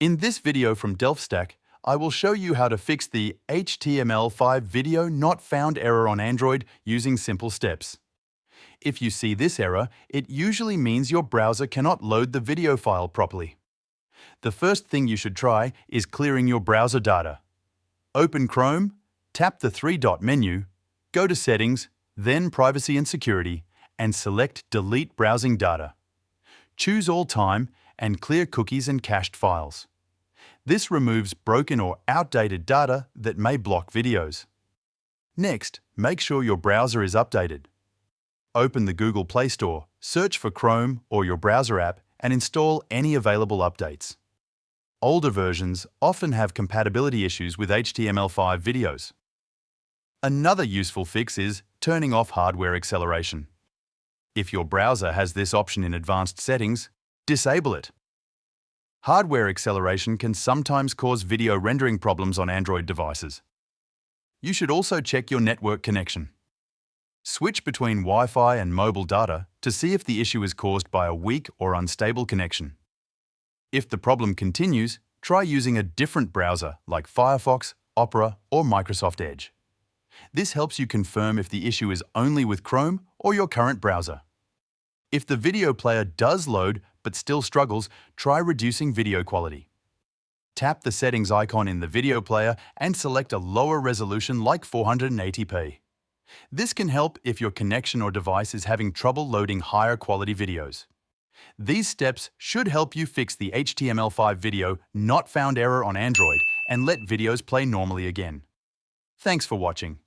In this video from DelphStack, I will show you how to fix the HTML5 video not found error on Android using simple steps. If you see this error, it usually means your browser cannot load the video file properly. The first thing you should try is clearing your browser data. Open Chrome, tap the three-dot menu, go to Settings, then Privacy and Security, and select Delete Browsing Data. Choose All Time and clear cookies and cached files. This removes broken or outdated data that may block videos. Next, make sure your browser is updated. Open the Google Play Store, search for Chrome or your browser app, and install any available updates. Older versions often have compatibility issues with HTML5 videos. Another useful fix is turning off hardware acceleration. If your browser has this option in advanced settings, disable it. Hardware acceleration can sometimes cause video rendering problems on Android devices. You should also check your network connection. Switch between Wi-Fi and mobile data to see if the issue is caused by a weak or unstable connection. If the problem continues, try using a different browser like Firefox, Opera, or Microsoft Edge. This helps you confirm if the issue is only with Chrome or your current browser. If the video player does load but still struggles, try reducing video quality. Tap the settings icon in the video player and select a lower resolution like 480p. This can help if your connection or device is having trouble loading higher quality videos. These steps should help you fix the HTML5 video not found error on Android and let videos play normally again. Thanks for watching.